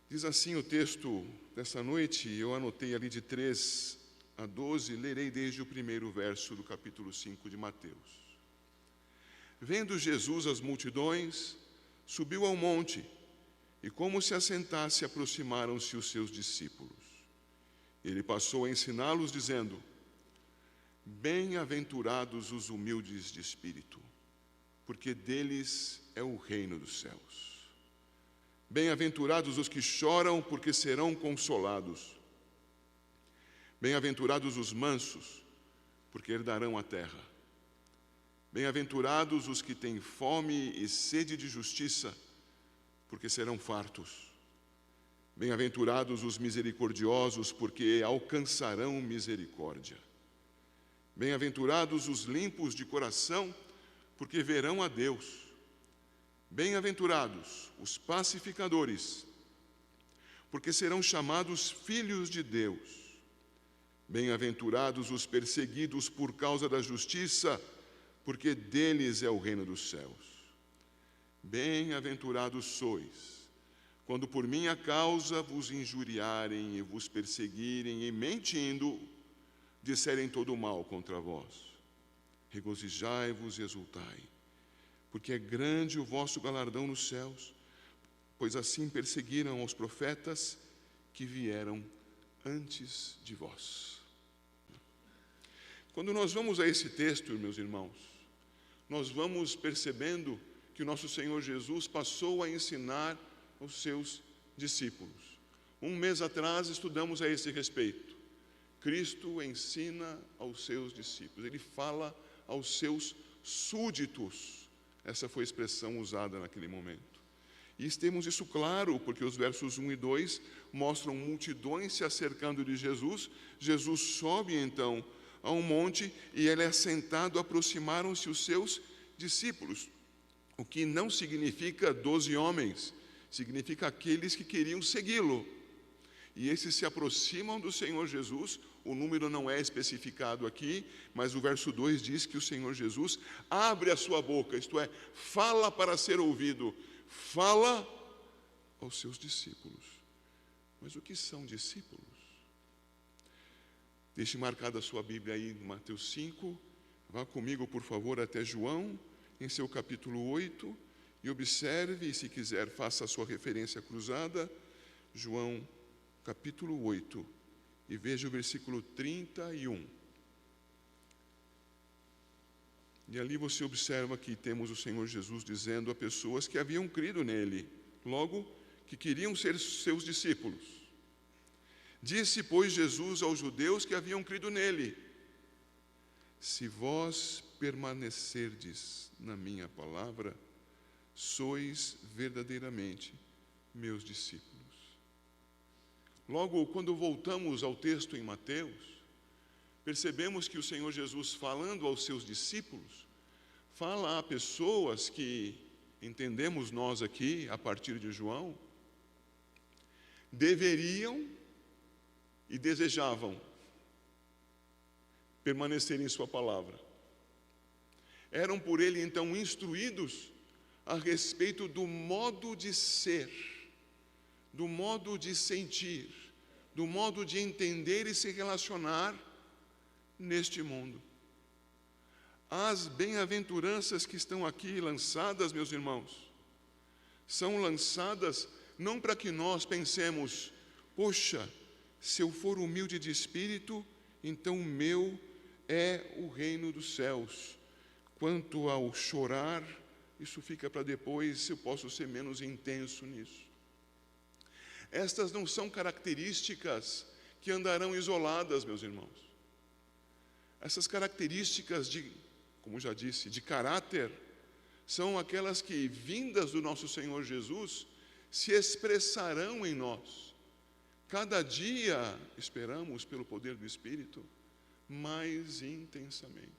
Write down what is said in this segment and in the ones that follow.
Diz assim o texto dessa noite, eu anotei ali de 3 a 12, lerei desde o primeiro verso do capítulo 5 de Mateus. Vendo Jesus as multidões, subiu ao monte, e como se assentasse, aproximaram-se os seus discípulos. Ele passou a ensiná-los, dizendo: Bem-aventurados os humildes de espírito, porque deles é o reino dos céus. Bem-aventurados os que choram, porque serão consolados. Bem-aventurados os mansos, porque herdarão a terra. Bem-aventurados os que têm fome e sede de justiça, porque serão fartos. Bem-aventurados os misericordiosos, porque alcançarão misericórdia. Bem-aventurados os limpos de coração, porque verão a Deus. Bem-aventurados os pacificadores, porque serão chamados filhos de Deus. Bem-aventurados os perseguidos por causa da justiça, porque deles é o reino dos céus. Bem-aventurados sois, quando por minha causa vos injuriarem e vos perseguirem e, mentindo, disserem todo o mal contra vós. Regozijai-vos e exultai, porque é grande o vosso galardão nos céus, pois assim perseguiram os profetas que vieram antes de vós. Quando nós vamos a esse texto, meus irmãos, nós vamos percebendo que o nosso Senhor Jesus passou a ensinar aos seus discípulos. Um mês atrás estudamos a esse respeito. Cristo ensina aos seus discípulos, ele fala aos seus súditos. Essa foi a expressão usada naquele momento. E temos isso claro, porque os versos 1 e 2 mostram multidões se acercando de Jesus. Jesus sobe então a um monte e ele é sentado, aproximaram-se os seus discípulos. O que não significa 12 homens, significa aqueles que queriam segui-lo. E esses se aproximam do Senhor Jesus, o número não é especificado aqui, mas o verso 2 diz que o Senhor Jesus abre a sua boca, isto é, fala para ser ouvido, fala aos seus discípulos. Mas o que são discípulos? Deixe marcada a sua Bíblia aí em Mateus 5, vá comigo por favor até João, em seu capítulo 8, e observe, e se quiser faça a sua referência cruzada, João capítulo 8, e veja o versículo 31. E ali você observa que temos o Senhor Jesus dizendo a pessoas que haviam crido nele, logo que queriam ser seus discípulos. Disse, pois, Jesus aos judeus que haviam crido nele: Se vós permanecerdes na minha palavra, sois verdadeiramente meus discípulos. Logo, quando voltamos ao texto em Mateus, percebemos que o Senhor Jesus, falando aos seus discípulos, fala a pessoas que, entendemos nós aqui, a partir de João, deveriam e desejavam permanecer em sua palavra. Eram por ele então instruídos a respeito do modo de ser, do modo de sentir, do modo de entender e se relacionar neste mundo. As bem-aventuranças que estão aqui lançadas, meus irmãos, são lançadas não para que nós pensemos: poxa, se eu for humilde de espírito, então o meu é o reino dos céus. Quanto ao chorar, isso fica para depois, eu posso ser menos intenso nisso. Estas não são características que andarão isoladas, meus irmãos. Essas características como já disse, de caráter, são aquelas que, vindas do nosso Senhor Jesus, se expressarão em nós. Cada dia, esperamos, pelo poder do Espírito, mais intensamente.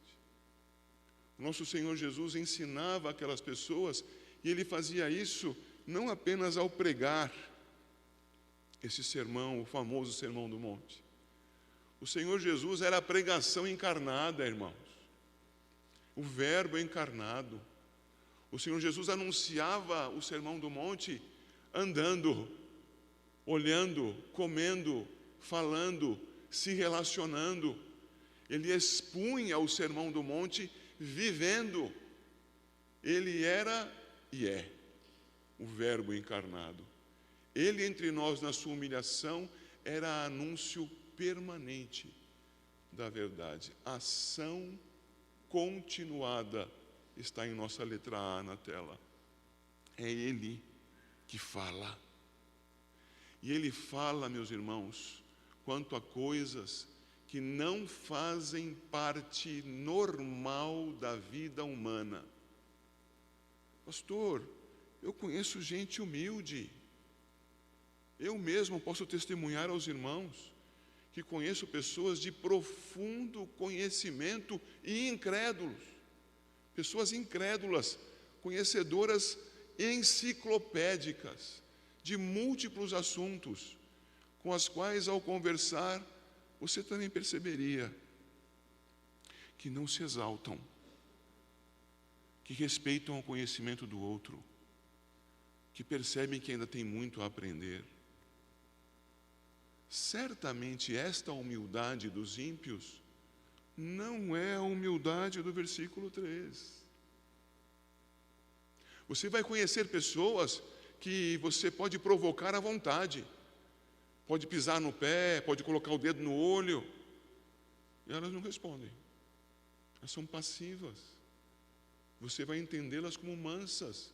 O nosso Senhor Jesus ensinava aquelas pessoas, e ele fazia isso não apenas ao pregar esse sermão, o famoso Sermão do Monte. O Senhor Jesus era a pregação encarnada, irmãos. O Verbo encarnado. O Senhor Jesus anunciava o Sermão do Monte andando. olhando, comendo, falando, se relacionando. Ele expunha o Sermão do Monte vivendo. Ele era e é o Verbo encarnado. Ele entre nós, na sua humilhação, era anúncio permanente da verdade. Ação continuada está em nossa letra A na tela. É Ele que fala. E Ele fala, meus irmãos, quanto a coisas que não fazem parte normal da vida humana. Pastor, eu conheço gente humilde. Eu mesmo posso testemunhar aos irmãos que conheço pessoas de profundo conhecimento e incrédulos. Pessoas incrédulas, conhecedoras enciclopédicas de múltiplos assuntos, com as quais, ao conversar, você também perceberia que não se exaltam, que respeitam o conhecimento do outro, que percebem que ainda tem muito a aprender. Certamente esta humildade dos ímpios não é a humildade do versículo 3. Você vai conhecer pessoas que você pode provocar à vontade, pode pisar no pé, pode colocar o dedo no olho, e elas não respondem. Elas são passivas. Você vai entendê-las como mansas,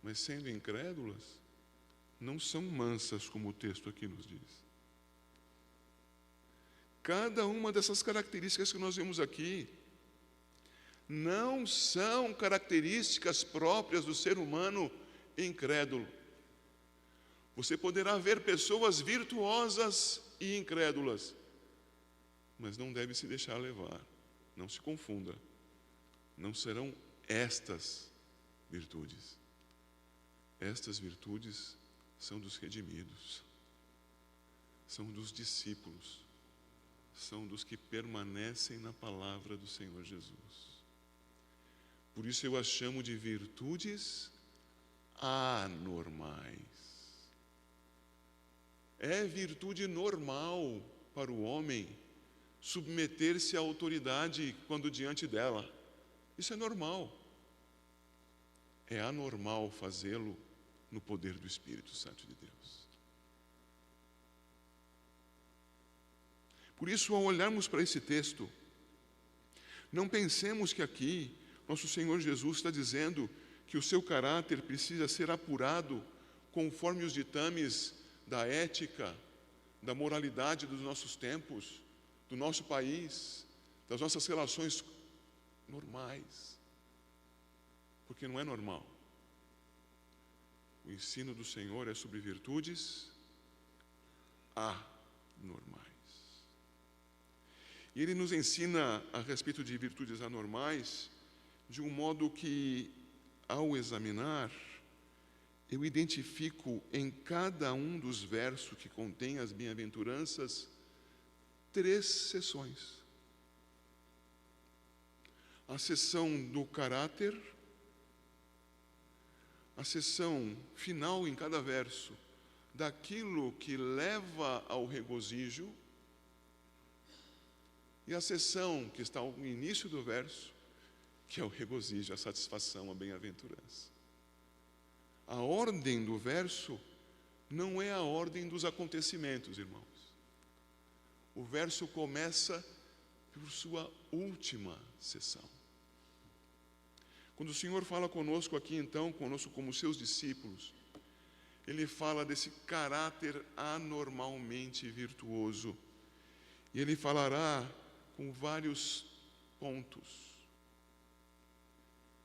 mas sendo incrédulas, não são mansas, como o texto aqui nos diz. Cada uma dessas características que nós vemos aqui não são características próprias do ser humano incrédulo. Você poderá ver pessoas virtuosas e incrédulas, mas não deve se deixar levar. Não se confunda. Não serão estas virtudes. Estas virtudes são dos redimidos, são dos discípulos, são dos que permanecem na palavra do Senhor Jesus. Por isso eu as chamo de virtudes anormais. É virtude normal para o homem submeter-se à autoridade quando diante dela. Isso é normal. É anormal fazê-lo no poder do Espírito Santo de Deus. Por isso, ao olharmos para esse texto, não pensemos que aqui nosso Senhor Jesus está dizendo que o seu caráter precisa ser apurado conforme os ditames da ética, da moralidade dos nossos tempos, do nosso país, das nossas relações normais. Porque não é normal. O ensino do Senhor é sobre virtudes anormais. E Ele nos ensina a respeito de virtudes anormais de um modo que, ao examinar, eu identifico em cada um dos versos que contém as bem-aventuranças 3 seções. A seção do caráter, a seção final em cada verso, daquilo que leva ao regozijo, e a seção que está no início do verso, que é o regozijo, a satisfação, a bem-aventurança. A ordem do verso não é a ordem dos acontecimentos, irmãos. O verso começa por sua última seção. Quando o Senhor fala conosco aqui, então, conosco como seus discípulos, Ele fala desse caráter anormalmente virtuoso. E Ele falará com vários pontos.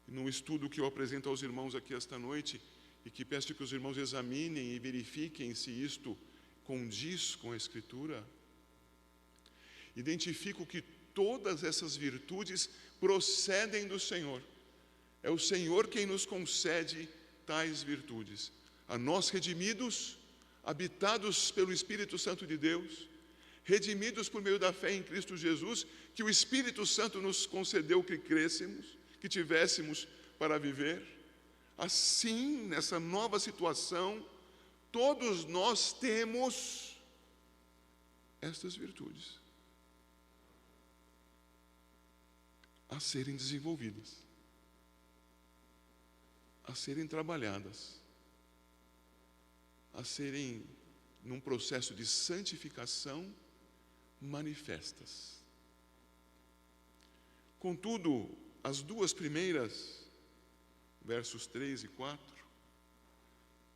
No estudo que eu apresento aos irmãos aqui esta noite, e que peço que os irmãos examinem e verifiquem se isto condiz com a Escritura, identifico que todas essas virtudes procedem do Senhor. É o Senhor quem nos concede tais virtudes. A nós redimidos, habitados pelo Espírito Santo de Deus, redimidos por meio da fé em Cristo Jesus, que o Espírito Santo nos concedeu que crescemos, que tivéssemos para viver. Assim, nessa nova situação, todos nós temos estas virtudes a serem desenvolvidas, a serem trabalhadas, a serem, num processo de santificação, manifestas. Contudo, as duas primeiras, versos 3 e 4,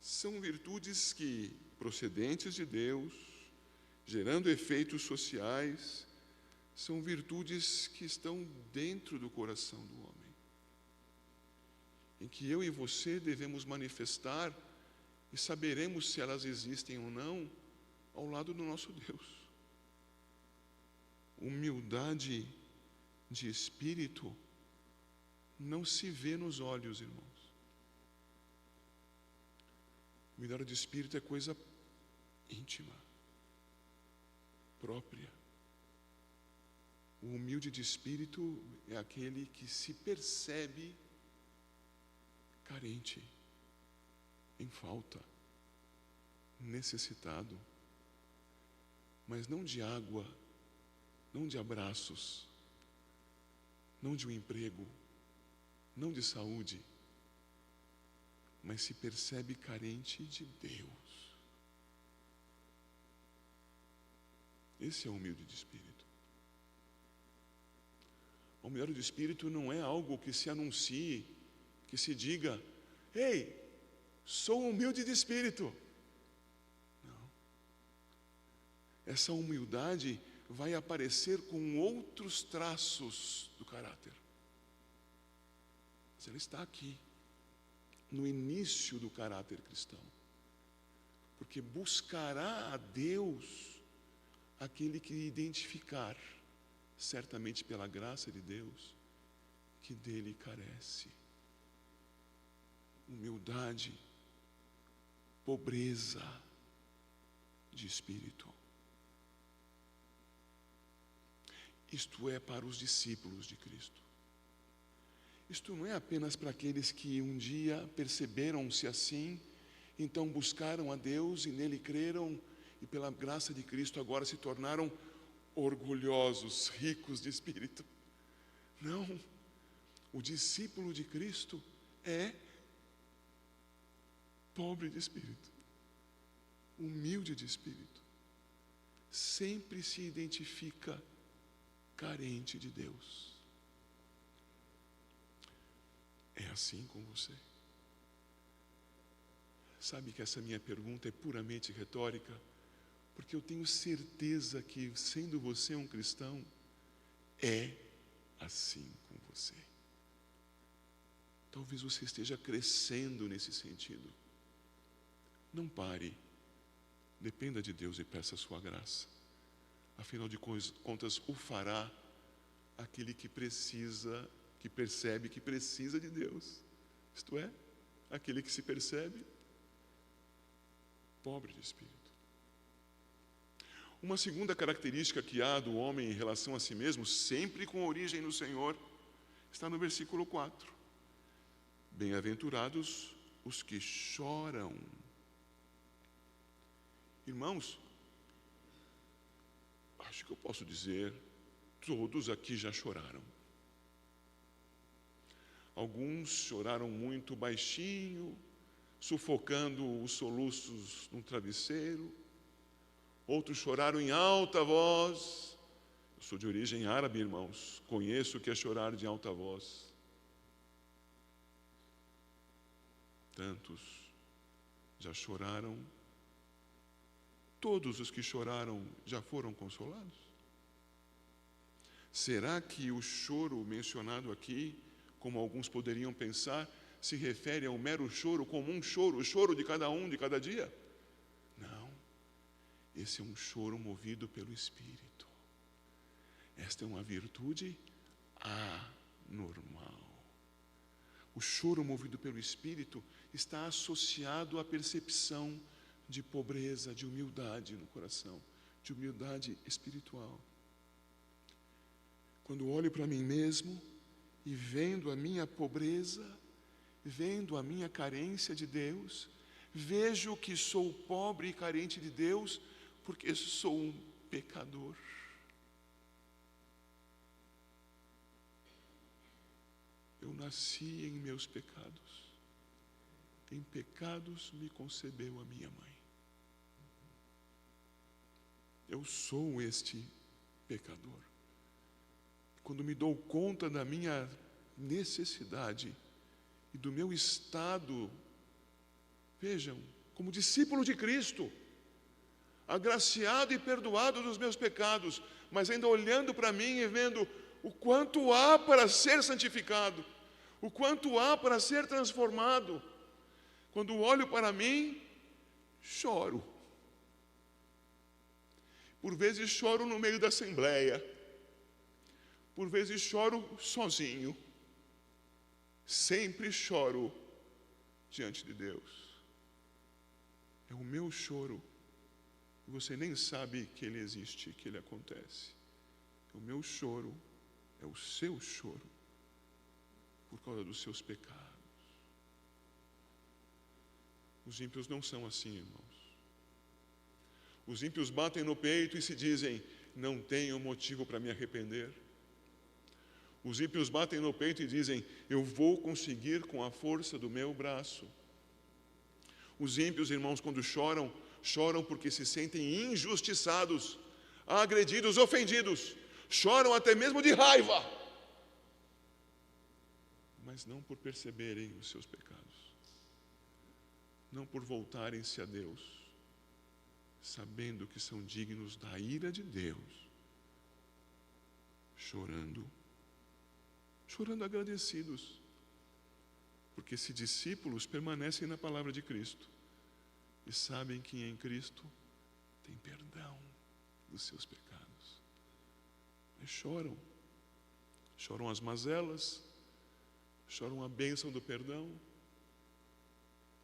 são virtudes que, procedentes de Deus, gerando efeitos sociais, são virtudes que estão dentro do coração do homem, em que eu e você devemos manifestar, e saberemos se elas existem ou não ao lado do nosso Deus. Humildade de espírito não se vê nos olhos, irmãos. Humildade de espírito é coisa íntima, própria. O humilde de espírito é aquele que se percebe carente, em falta, necessitado, mas não de água, não de abraços, não de um emprego, não de saúde, mas se percebe carente de Deus. Esse é o humilde de espírito. O humilde de espírito não é algo que se anuncie, que se diga: ei, sou humilde de espírito. Não. Essa humildade vai aparecer com outros traços do caráter. Mas ela está aqui, no início do caráter cristão. Porque buscará a Deus aquele que identificar, certamente pela graça de Deus, que dele carece. Humildade, pobreza de espírito. Isto é para os discípulos de Cristo. Isto não é apenas para aqueles que um dia perceberam-se assim, então buscaram a Deus e nele creram, e pela graça de Cristo agora se tornaram orgulhosos, ricos de espírito. Não, o discípulo de Cristo é pobre de espírito, humilde de espírito, sempre se identifica carente de Deus. É assim com você? Sabe que essa minha pergunta é puramente retórica, porque eu tenho certeza que, sendo você um cristão, é assim com você. Talvez você esteja crescendo nesse sentido. Não pare, dependa de Deus e peça a sua graça. Afinal de contas, o fará aquele que precisa, que percebe que precisa de Deus. Isto é, aquele que se percebe pobre de espírito. Uma segunda característica que há do homem em relação a si mesmo, sempre com origem no Senhor, está no versículo 4. Bem-aventurados os que choram. Irmãos, acho que eu posso dizer, todos aqui já choraram. Alguns choraram muito baixinho, sufocando os soluços no travesseiro. Outros choraram em alta voz. Eu sou de origem árabe, irmãos. Conheço o que é chorar de alta voz. Tantos já choraram. Todos os que choraram já foram consolados? Será que o choro mencionado aqui, como alguns poderiam pensar, se refere a um mero choro comum, o choro de cada um, de cada dia? Não. Esse é um choro movido pelo Espírito. Esta é uma virtude anormal. O choro movido pelo Espírito está associado à percepção de pobreza, de humildade no coração, de humildade espiritual. Quando olho para mim mesmo e vendo a minha pobreza, vendo a minha carência de Deus, Vejo que sou pobre e carente de Deus, porque sou um pecador. Eu nasci em meus pecados. Em pecados me concebeu a minha mãe. Eu sou este pecador. Quando me dou conta da minha necessidade e do meu estado, vejam, como discípulo de Cristo, agraciado e perdoado dos meus pecados, mas ainda olhando para mim e vendo o quanto há para ser santificado, o quanto há para ser transformado. Quando olho para mim, choro. Por vezes choro no meio da assembleia, por vezes choro sozinho, sempre choro diante de Deus. É o meu choro, você nem sabe que ele existe, que ele acontece. O meu choro é o seu choro, por causa dos seus pecados. Os ímpios não são assim, irmãos. Os ímpios batem no peito e se dizem: não tenho motivo para me arrepender. Os ímpios batem no peito e dizem: eu vou conseguir com a força do meu braço. Os ímpios, irmãos, quando choram, choram porque se sentem injustiçados, agredidos, ofendidos. Choram até mesmo de raiva, mas não por perceberem os seus pecados, não por voltarem-se a Deus, sabendo que são dignos da ira de Deus, chorando agradecidos, porque se discípulos permanecem na palavra de Cristo e sabem que em Cristo tem perdão dos seus pecados. Mas choram as mazelas, choram a bênção do perdão.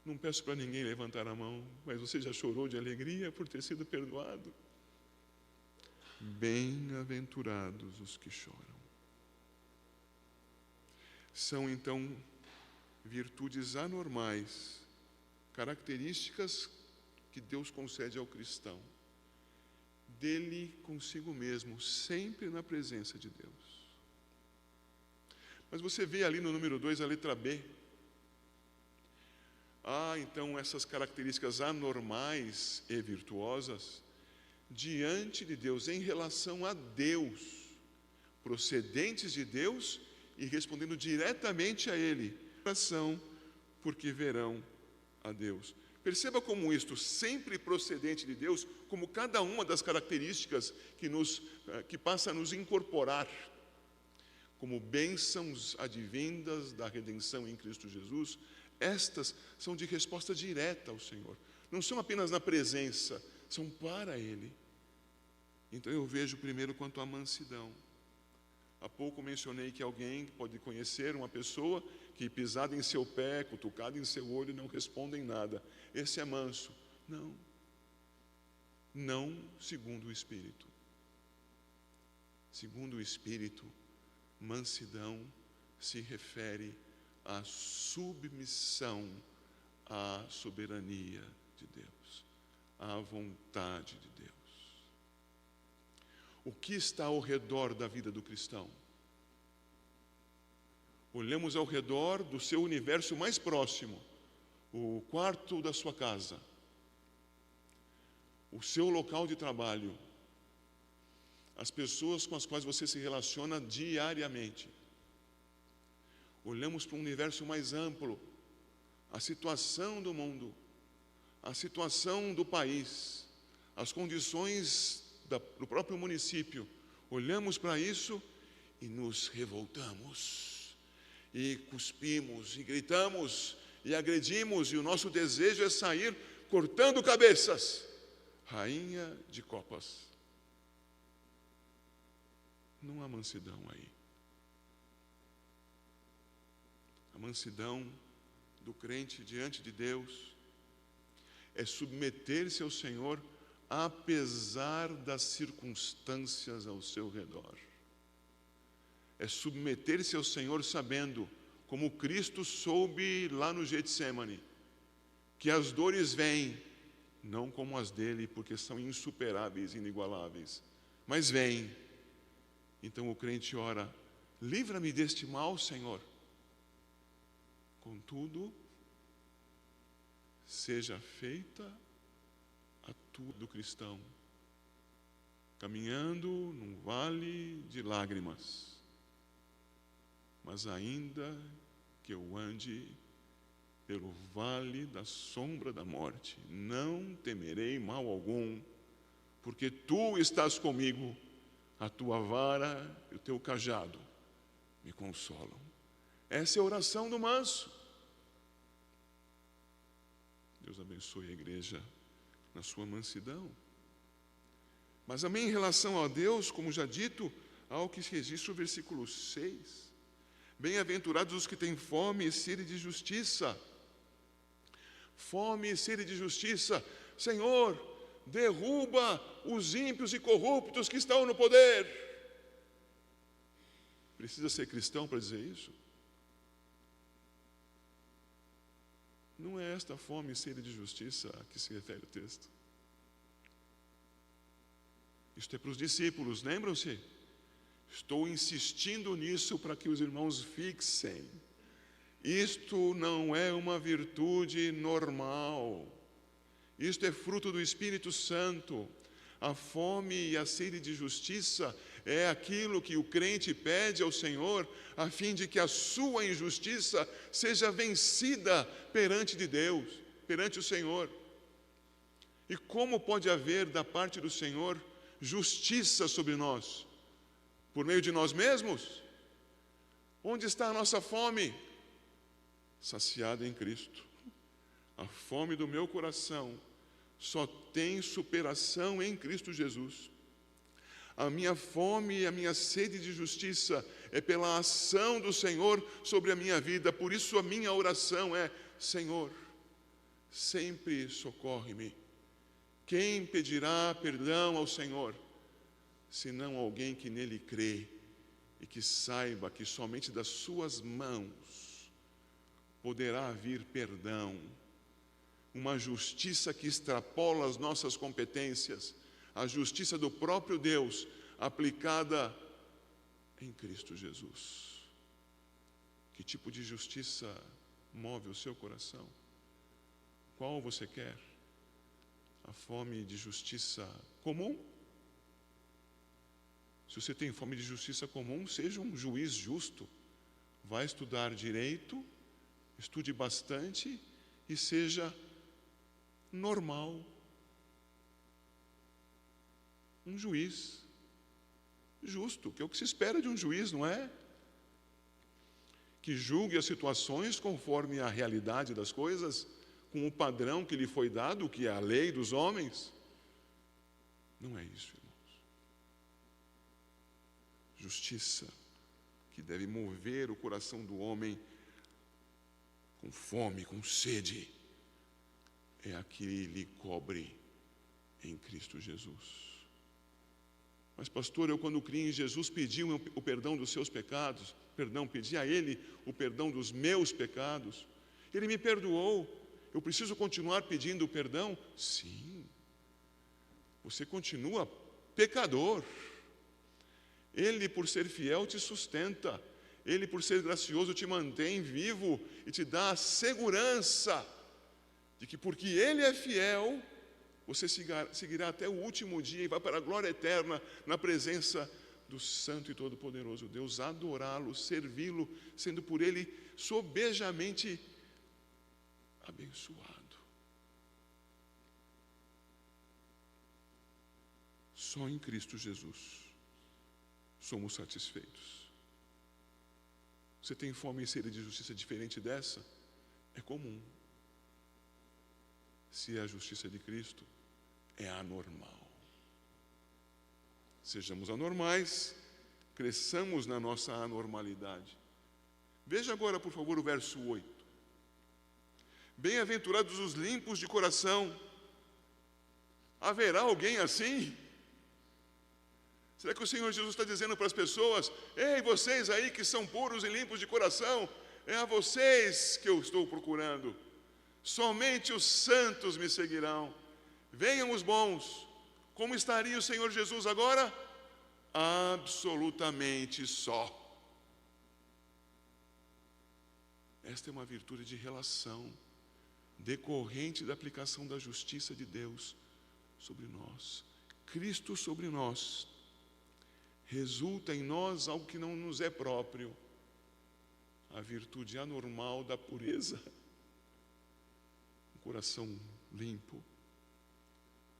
Não peço para ninguém levantar a mão, mas você já chorou de alegria por ter sido perdoado? Bem-aventurados os que choram. São então virtudes anormais, características que Deus concede ao cristão, dele consigo mesmo, sempre na presença de Deus. Mas você vê ali no número 2, a letra B. Então essas características anormais e virtuosas diante de Deus, em relação a Deus, procedentes de Deus e respondendo diretamente a Ele, oração, porque verão a Deus. Perceba como isto, sempre procedente de Deus, como cada uma das características que passa a nos incorporar como bênçãos advindas da redenção em Cristo Jesus. Estas são de resposta direta ao Senhor, não são apenas na presença, são para Ele. Então eu vejo primeiro quanto à mansidão. Há pouco mencionei que alguém pode conhecer uma pessoa que pisada em seu pé, cutucada em seu olho, não responde em nada. Esse é manso. Não segundo o Espírito. Segundo o Espírito, mansidão se refere à submissão à soberania de Deus, à vontade de Deus. O que está ao redor da vida do cristão? Olhamos ao redor do seu universo mais próximo, o quarto da sua casa, o seu local de trabalho, as pessoas com as quais você se relaciona diariamente. Olhamos para um universo mais amplo, a situação do mundo, a situação do país, as condições do próprio município. Olhamos para isso e nos revoltamos, e cuspimos, e gritamos, e agredimos, e o nosso desejo é sair cortando cabeças. Rainha de copas. Não há mansidão aí. A mansidão do crente diante de Deus é submeter-se ao Senhor apesar das circunstâncias ao seu redor. É submeter-se ao Senhor sabendo, como Cristo soube lá no Getsêmani, que as dores vêm, não como as dele, porque são insuperáveis, inigualáveis, mas vêm. Então o crente ora: livra-me deste mal, Senhor. Contudo, seja feita a tua do cristão, caminhando num vale de lágrimas, mas ainda que eu ande pelo vale da sombra da morte, não temerei mal algum, porque tu estás comigo, a tua vara e o teu cajado me consolam. Essa é a oração do manso. Deus abençoe a igreja na sua mansidão. Mas também em relação a Deus, como já dito, há o que registra o versículo 6. Bem-aventurados os que têm fome e sede de justiça. Fome e sede de justiça. Senhor, derruba os ímpios e corruptos que estão no poder. Precisa ser cristão para dizer isso? Não é esta fome e sede de justiça a que se refere o texto. Isto é para os discípulos, lembram-se? Estou insistindo nisso para que os irmãos fixem. Isto não é uma virtude normal. Isto é fruto do Espírito Santo. A fome e a sede de justiça é aquilo que o crente pede ao Senhor, a fim de que a sua injustiça seja vencida perante de Deus, perante o Senhor. E como pode haver da parte do Senhor justiça sobre nós? Por meio de nós mesmos? Onde está a nossa fome? Saciada em Cristo. A fome do meu coração só tem superação em Cristo Jesus. A minha fome e a minha sede de justiça é pela ação do Senhor sobre a minha vida. Por isso a minha oração é: Senhor, sempre socorre-me. Quem pedirá perdão ao Senhor, senão alguém que nele crê e que saiba que somente das suas mãos poderá vir perdão, uma justiça que extrapola as nossas competências, a justiça do próprio Deus aplicada em Cristo Jesus. Que tipo de justiça move o seu coração? Qual você quer? A fome de justiça comum? Se você tem fome de justiça comum, seja um juiz justo. Vá estudar direito, estude bastante e seja normal. Um juiz justo, que é o que se espera de um juiz, não é? Que julgue as situações conforme a realidade das coisas, com o padrão que lhe foi dado, que é a lei dos homens. Não é isso, irmãos. Justiça que deve mover o coração do homem com fome, com sede, é a que lhe cobre em Cristo Jesus. Mas pastor, eu quando criei em Jesus pedi o perdão dos seus pecados, pedi a Ele o perdão dos meus pecados. Ele me perdoou. Eu preciso continuar pedindo o perdão? Sim. Você continua pecador. Ele, por ser fiel, te sustenta. Ele, por ser gracioso, te mantém vivo e te dá a segurança de que, porque Ele é fiel, você seguirá até o último dia e vai para a glória eterna na presença do Santo e Todo-Poderoso Deus, adorá-lo, servi-lo, sendo por Ele sobejamente abençoado. Só em Cristo Jesus somos satisfeitos. Você tem fome e sede de justiça diferente dessa? É comum. Se é a justiça de Cristo, é anormal. Sejamos anormais, cresçamos na nossa anormalidade. Veja agora, por favor, o verso 8. Bem-aventurados os limpos de coração. Haverá alguém assim? Será que o Senhor Jesus está dizendo para as pessoas: ei, vocês aí que são puros e limpos de coração, é a vocês que eu estou procurando. Somente os santos me seguirão. Venham os bons. Como estaria o Senhor Jesus agora? Absolutamente só. Esta é uma virtude de relação, decorrente da aplicação da justiça de Deus sobre nós. Cristo sobre nós. Resulta em nós algo que não nos é próprio. A virtude anormal da pureza. Um coração limpo.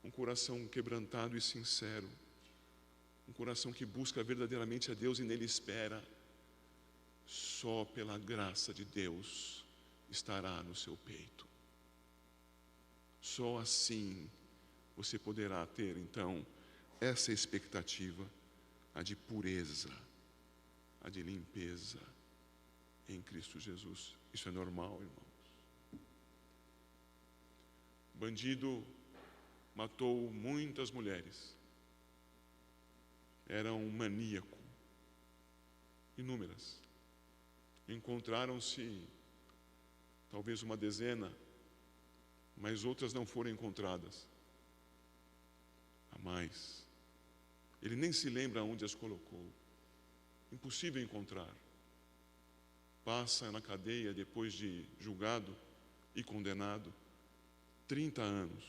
Um coração quebrantado e sincero. Um coração que busca verdadeiramente a Deus e nele espera. Só pela graça de Deus estará no seu peito. Só assim você poderá ter, então, essa expectativa, a de pureza, a de limpeza em Cristo Jesus. Isso é normal, irmãos. O bandido matou muitas mulheres. Era um maníaco. Inúmeras. Encontraram-se talvez uma dezena, mas outras não foram encontradas. A mais. Ele nem se lembra onde as colocou. Impossível encontrar. Passa na cadeia depois de julgado e condenado 30 anos.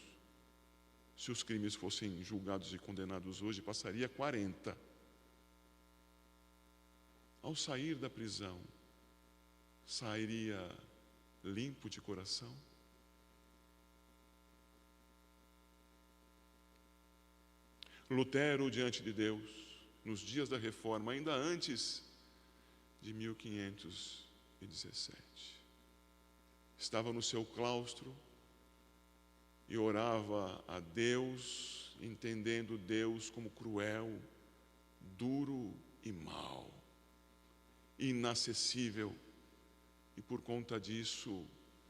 Se os crimes fossem julgados e condenados hoje, passaria 40. Ao sair da prisão, sairia limpo de coração? Lutero, diante de Deus, nos dias da Reforma, ainda antes de 1517, estava no seu claustro e orava a Deus, entendendo Deus como cruel, duro e mau, inacessível, e por conta disso,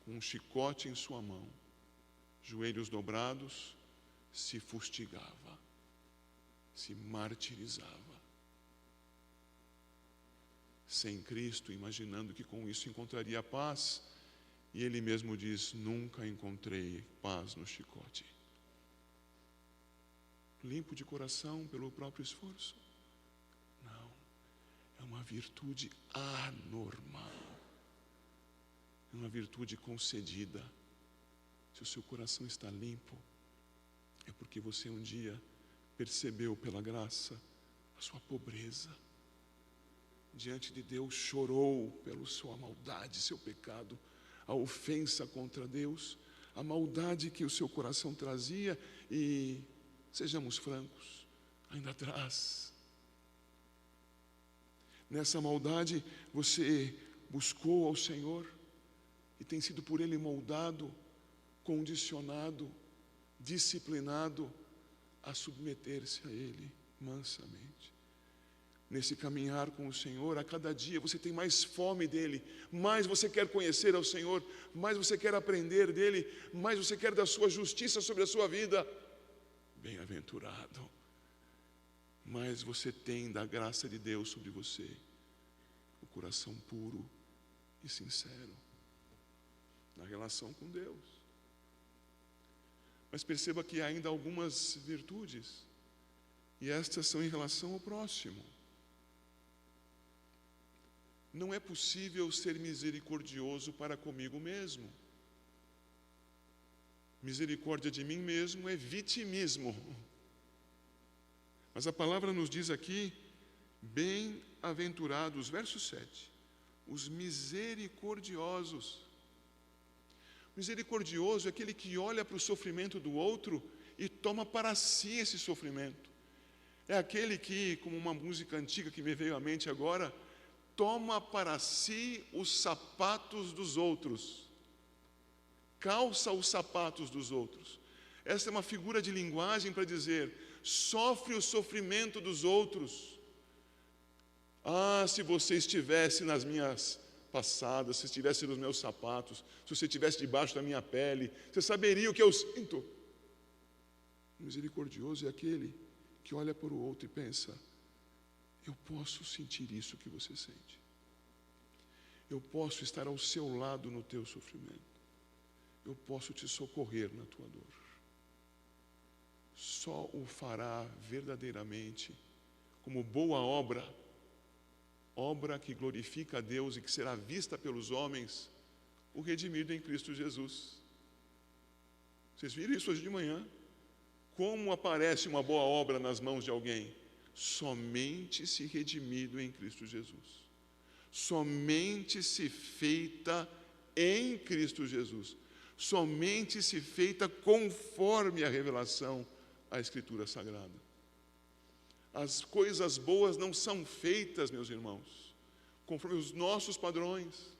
com um chicote em sua mão, joelhos dobrados, se fustigava, se martirizava. Sem Cristo, imaginando que com isso encontraria paz, e ele mesmo diz: nunca encontrei paz no chicote. Limpo de coração pelo próprio esforço? Não, é uma virtude anormal. É uma virtude concedida. Se o seu coração está limpo, é porque você um dia percebeu pela graça a sua pobreza. Diante de Deus chorou pela sua maldade, seu pecado, a ofensa contra Deus, a maldade que o seu coração trazia e, sejamos francos, ainda traz. Nessa maldade você buscou ao Senhor e tem sido por Ele moldado, condicionado, disciplinado a submeter-se a Ele mansamente. Nesse caminhar com o Senhor, a cada dia você tem mais fome dEle, mais você quer conhecer ao Senhor, mais você quer aprender dEle, mais você quer da sua justiça sobre a sua vida. Bem-aventurado, mais você tem da graça de Deus sobre você, o coração puro e sincero, na relação com Deus. Mas perceba que há ainda algumas virtudes, e estas são em relação ao próximo. Não é possível ser misericordioso para comigo mesmo. Misericórdia de mim mesmo é vitimismo. Mas a palavra nos diz aqui: bem-aventurados, verso 7, os misericordiosos. Misericordioso é aquele que olha para o sofrimento do outro e toma para si esse sofrimento. É aquele que, como uma música antiga que me veio à mente agora, toma para si os sapatos dos outros, calça os sapatos dos outros. Essa é uma figura de linguagem para dizer: sofre o sofrimento dos outros. Ah, se você estivesse nas minhas passadas, se estivesse nos meus sapatos, se você estivesse debaixo da minha pele, você saberia o que eu sinto. O misericordioso é aquele que olha para o outro e pensa: eu posso sentir isso que você sente. Eu posso estar ao seu lado no teu sofrimento. eu posso te socorrer na tua dor. Só o fará verdadeiramente como boa obra, obra que glorifica a Deus e que será vista pelos homens, o redimido em Cristo Jesus. Vocês viram isso hoje de manhã? Como aparece uma boa obra nas mãos de alguém? Somente se redimido em Cristo Jesus. Somente se feita em Cristo Jesus. Somente se feita conforme a revelação à Escritura Sagrada. As coisas boas não são feitas, meus irmãos, conforme os nossos padrões.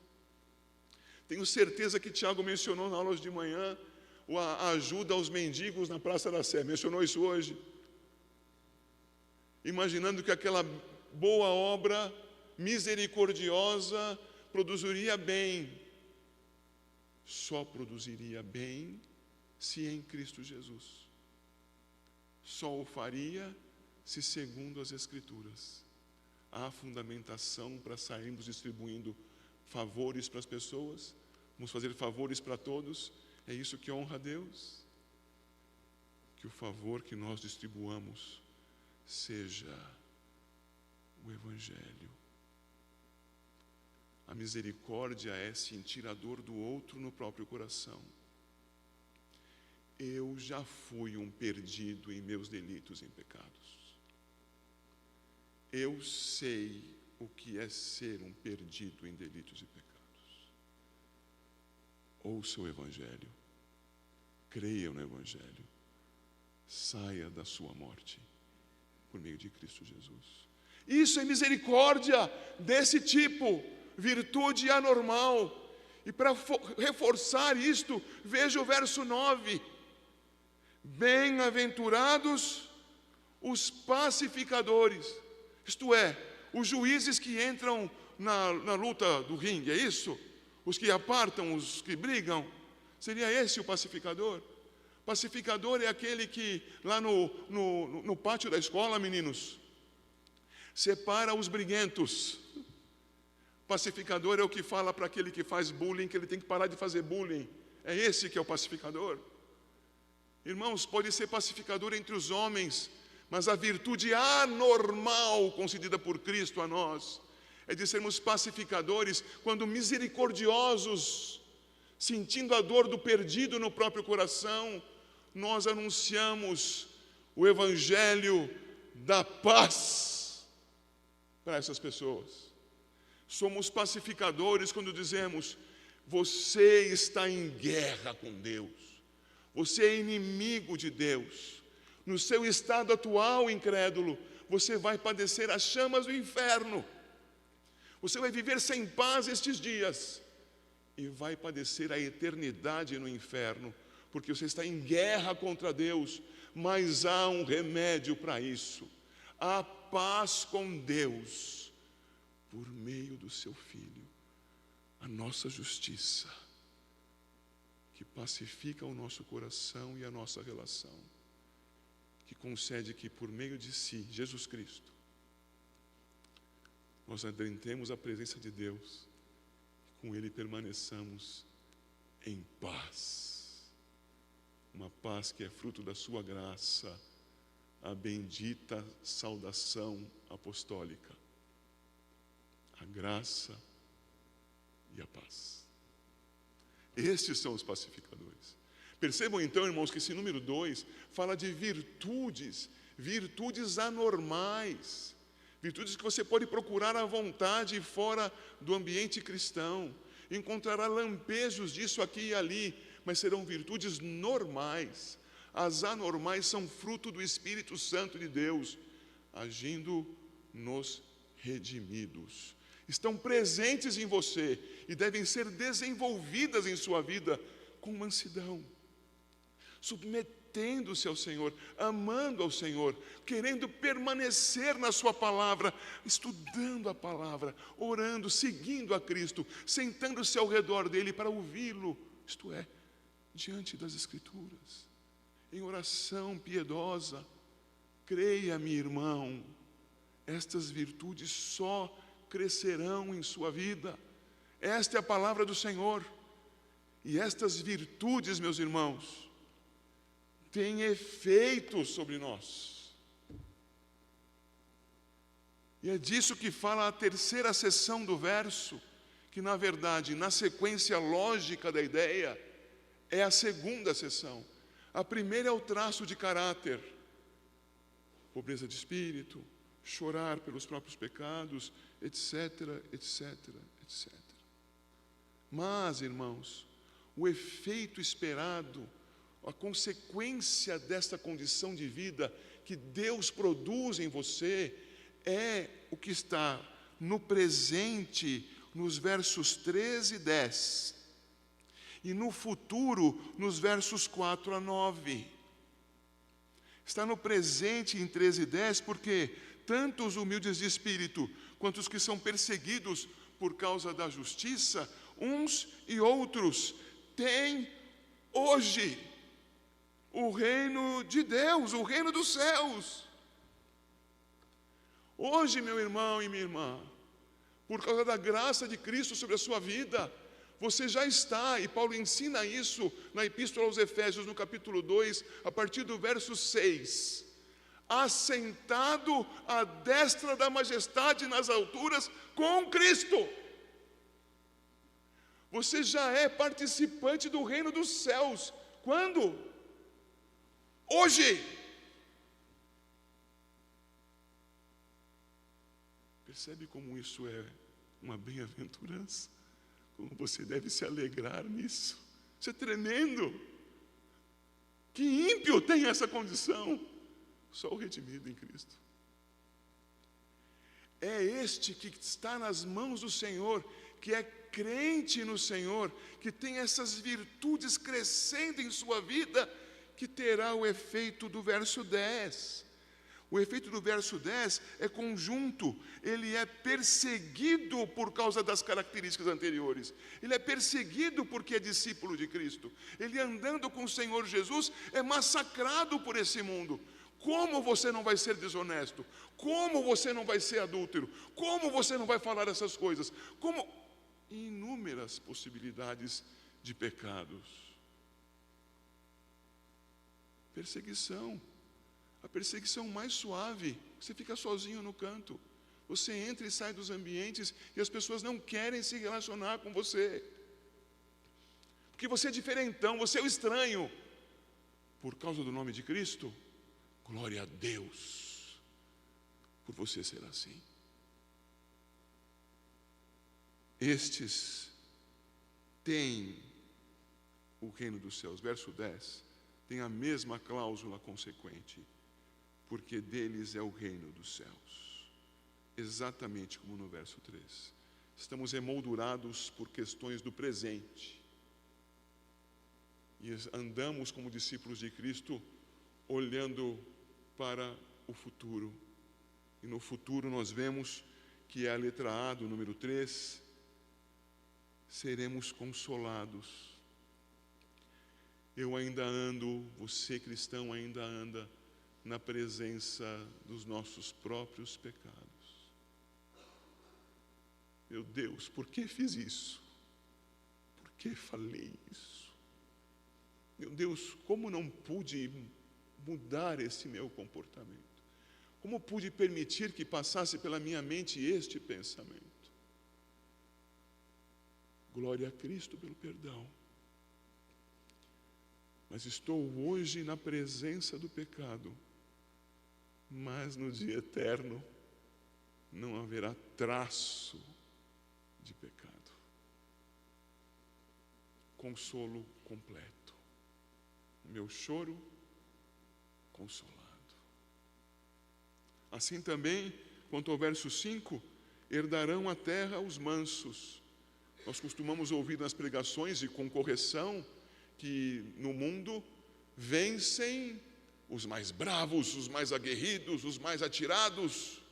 Tenho certeza que Tiago mencionou na aula de manhã a ajuda aos mendigos na Praça da Sé. Mencionou isso hoje. Imaginando que aquela boa obra misericordiosa produziria bem. Só produziria bem se em Cristo Jesus. Só o faria se segundo as Escrituras. Há fundamentação para sairmos distribuindo favores para as pessoas. Vamos fazer favores para todos. É isso que honra a Deus. Que o favor que nós distribuamos seja o Evangelho. A misericórdia é sentir a dor do outro no próprio coração. Eu já fui um perdido em meus delitos e pecados. Eu sei o que é ser um perdido em delitos e pecados. Ouça o Evangelho, creia no Evangelho, saia da sua morte por meio de Cristo Jesus. Isso é misericórdia desse tipo, virtude anormal. E para reforçar isto, veja o verso 9. Bem-aventurados os pacificadores, isto é, os juízes que entram na luta do ringue, é isso? Os que apartam, os que brigam, seria esse o pacificador? Pacificador é aquele que, lá no pátio da escola, meninos, separa os briguentos. Pacificador é o que fala para aquele que faz bullying, que ele tem que parar de fazer bullying. É esse que é o pacificador. Irmãos, pode ser pacificador entre os homens, mas a virtude anormal concedida por Cristo a nós é de sermos pacificadores quando misericordiosos, sentindo a dor do perdido no próprio coração, nós anunciamos o Evangelho da paz para essas pessoas. Somos pacificadores quando dizemos: você está em guerra com Deus, você é inimigo de Deus. No seu estado atual, incrédulo, você vai padecer as chamas do inferno. Você vai viver sem paz estes dias e vai padecer a eternidade no inferno, porque você está em guerra contra Deus, mas há um remédio para isso. Há paz com Deus por meio do seu Filho, a nossa justiça, que pacifica o nosso coração e a nossa relação, que concede que por meio de si, Jesus Cristo, nós adentremos a presença de Deus, com Ele permaneçamos em paz, uma paz que é fruto da sua graça, a bendita saudação apostólica, a graça e a paz. Estes são os pacificadores. Percebam então, irmãos, que esse número 2 fala de virtudes anormais, virtudes que você pode procurar à vontade fora do ambiente cristão. Encontrará lampejos disso aqui e ali, mas serão virtudes normais. As anormais são fruto do Espírito Santo de Deus, agindo nos redimidos. Estão presentes em você e devem ser desenvolvidas em sua vida com mansidão, submetendo-se ao Senhor, amando ao Senhor, querendo permanecer na sua palavra, estudando a palavra, orando, seguindo a Cristo, sentando-se ao redor dele para ouvi-lo, isto é, diante das Escrituras, em oração piedosa. Creia-me, irmão, estas virtudes só crescerão em sua vida. Esta é a palavra do Senhor. E estas virtudes, meus irmãos, têm efeito sobre nós. E é disso que fala a terceira seção do verso, que na verdade, na sequência lógica da ideia, é a segunda seção. A primeira é o traço de caráter, pobreza de espírito, chorar pelos próprios pecados, etc, etc, etc. Mas, irmãos, o efeito esperado, a consequência desta condição de vida que Deus produz em você, é o que está no presente, nos versos 13 e 10, e no futuro, nos versos 4 a 9. Está no presente em 13 e 10, porque tanto os humildes de espírito, quanto os que são perseguidos por causa da justiça, uns e outros, têm hoje o reino de Deus, o reino dos céus. Hoje, meu irmão e minha irmã, por causa da graça de Cristo sobre a sua vida, você já está, e Paulo ensina isso na Epístola aos Efésios, no capítulo 2, a partir do verso 6, assentado à destra da majestade nas alturas com Cristo. Você já é participante do reino dos céus. Quando? Hoje. Percebe como isso é uma bem-aventurança? Como você deve se alegrar nisso? Isso é tremendo. Que ímpio tem essa condição? Só o redimido em Cristo. É este que está nas mãos do Senhor, que é crente no Senhor, que tem essas virtudes crescendo em sua vida, que terá o efeito do verso 10. O efeito do verso 10 é conjunto. Ele é perseguido por causa das características anteriores. Ele é perseguido porque é discípulo de Cristo. Ele, andando com o Senhor Jesus, é massacrado por esse mundo. Como você não vai ser desonesto? Como você não vai ser adúltero? Como você não vai falar essas coisas? Como inúmeras possibilidades de pecados. Perseguição. A perseguição mais suave, você fica sozinho no canto. Você entra e sai dos ambientes e as pessoas não querem se relacionar com você. Porque você é diferentão, você é o estranho. Por causa do nome de Cristo, glória a Deus por você ser assim. Estes têm o reino dos céus. Verso 10, tem a mesma cláusula consequente. Porque deles é o reino dos céus. Exatamente como no verso 3. Estamos emoldurados por questões do presente. E andamos como discípulos de Cristo, olhando para o futuro. E no futuro nós vemos que é a letra A do número 3, seremos consolados. Eu ainda ando, você cristão ainda anda na presença dos nossos próprios pecados. Meu Deus, por que fiz isso? Por que falei isso? Meu Deus, como não pude mudar esse meu comportamento? Como pude permitir que passasse pela minha mente este pensamento? Glória a Cristo pelo perdão. Mas estou hoje na presença do pecado. Mas no dia eterno não haverá traço de pecado. Consolo completo. O meu choro consolado. Assim também, quanto ao verso 5, herdarão a terra os mansos. Nós costumamos ouvir nas pregações e com correção que no mundo vencem os mais bravos, os mais aguerridos, os mais atirados.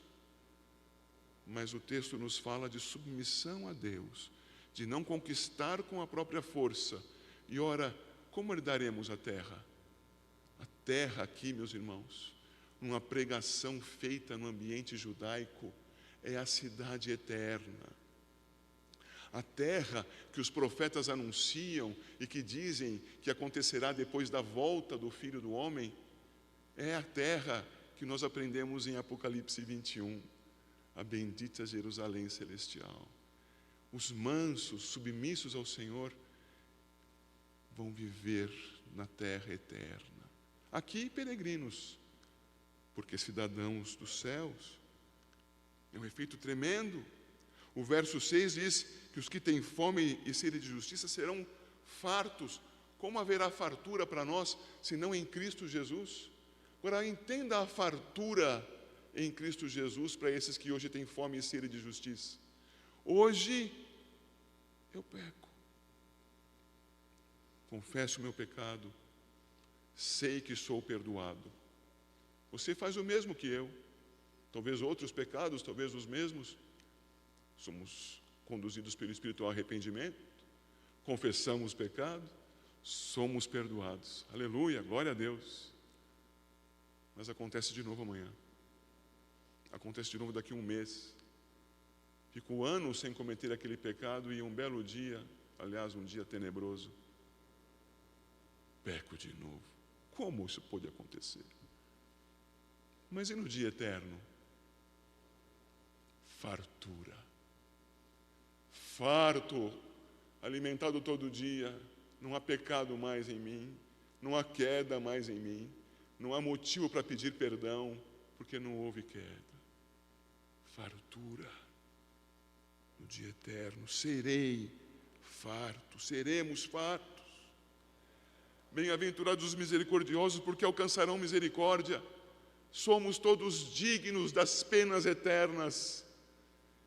Mas o texto nos fala de submissão a Deus, de não conquistar com a própria força. E ora, como herdaremos a terra? A terra aqui, meus irmãos, numa pregação feita no ambiente judaico, é a cidade eterna. A terra que os profetas anunciam e que dizem que acontecerá depois da volta do Filho do Homem, é a terra que nós aprendemos em Apocalipse 21, a bendita Jerusalém celestial. Os mansos, submissos ao Senhor, vão viver na terra eterna. Aqui, peregrinos, porque cidadãos dos céus. É um efeito tremendo. O verso 6 diz que os que têm fome e sede de justiça serão fartos. Como haverá fartura para nós, se não em Cristo Jesus? Agora, entenda a fartura em Cristo Jesus para esses que hoje têm fome e sede de justiça. Hoje, eu peco. Confesso o meu pecado. Sei que sou perdoado. Você faz o mesmo que eu. Talvez outros pecados, talvez os mesmos. Somos conduzidos pelo Espírito ao arrependimento. Confessamos o pecado. Somos perdoados. Aleluia, glória a Deus. Mas acontece de novo amanhã. Acontece de novo daqui a um mês. Fico anos sem cometer aquele pecado e um belo dia, aliás, um dia tenebroso, peco de novo. Como isso pode acontecer? Mas e no dia eterno? Fartura. Farto, alimentado todo dia, não há pecado mais em mim, não há queda mais em mim, não há motivo para pedir perdão, porque não houve queda. Fartura. No dia eterno, serei farto, seremos fartos. Bem-aventurados os misericordiosos, porque alcançarão misericórdia. Somos todos dignos das penas eternas.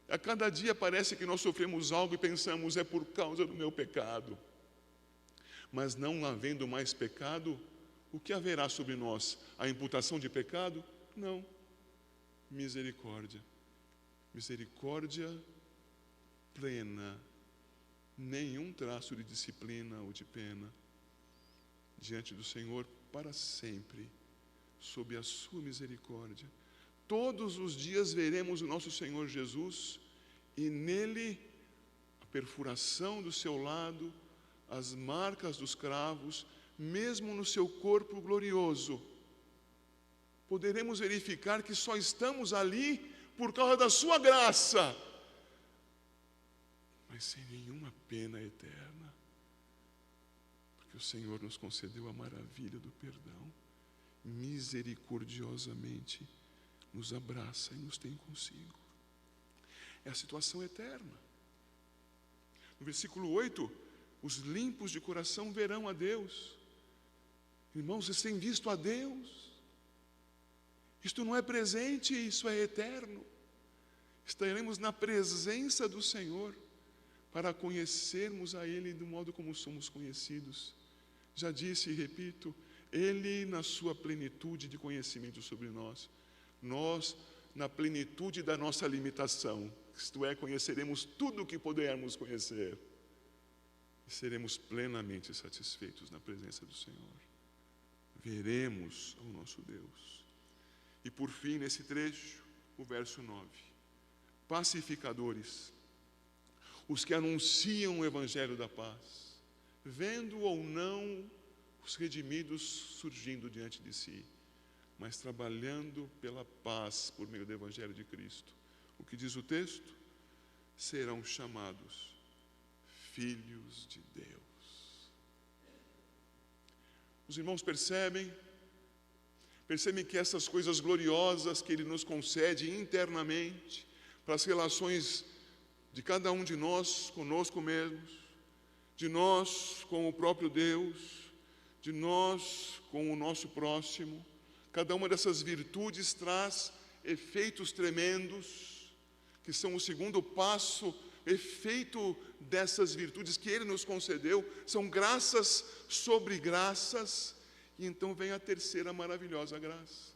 A cada dia parece que nós sofremos algo e pensamos, é por causa do meu pecado. Mas não havendo mais pecado, o que haverá sobre nós? A imputação de pecado? Não. Misericórdia. Misericórdia plena. Nenhum traço de disciplina ou de pena. Diante do Senhor para sempre, sob a sua misericórdia. Todos os dias veremos o nosso Senhor Jesus e nele a perfuração do seu lado, as marcas dos cravos, mesmo no seu corpo glorioso. Poderemos verificar que só estamos ali por causa da sua graça, mas sem nenhuma pena eterna. O Senhor nos concedeu a maravilha do perdão, misericordiosamente nos abraça e nos tem consigo. É a situação eterna. No versículo 8, os limpos de coração verão a Deus. Irmãos, vocês têm visto a Deus? Isto não é presente, isso é eterno. Estaremos na presença do Senhor para conhecermos a Ele do modo como somos conhecidos. Já disse e repito, Ele na sua plenitude de conhecimento sobre nós, nós na plenitude da nossa limitação, isto é, conheceremos tudo o que pudermos conhecer e seremos plenamente satisfeitos na presença do Senhor. Veremos o nosso Deus. E por fim, nesse trecho, o verso 9: pacificadores, os que anunciam o Evangelho da paz, vendo ou não os redimidos surgindo diante de si, mas trabalhando pela paz por meio do Evangelho de Cristo. O que diz o texto? Serão chamados filhos de Deus. Os irmãos percebem que essas coisas gloriosas que Ele nos concede internamente, para as relações de cada um de nós conosco mesmos, de nós com o próprio Deus, de nós com o nosso próximo, cada uma dessas virtudes traz efeitos tremendos, que são o segundo passo, efeito dessas virtudes que Ele nos concedeu, são graças sobre graças, e então vem a terceira maravilhosa graça.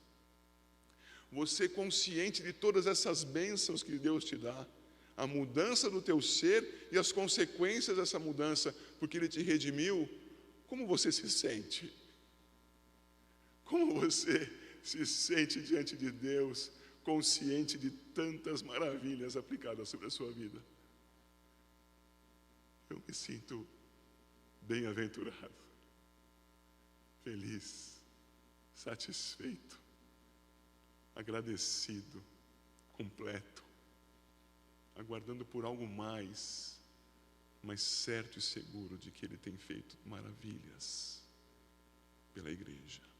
Você consciente de todas essas bênçãos que Deus te dá, a mudança do teu ser e as consequências dessa mudança, porque Ele te redimiu, como você se sente? Como você se sente diante de Deus, consciente de tantas maravilhas aplicadas sobre a sua vida? eu me sinto bem-aventurado, feliz, satisfeito, agradecido, completo, aguardando por algo mais, mas certo e seguro de que Ele tem feito maravilhas pela igreja.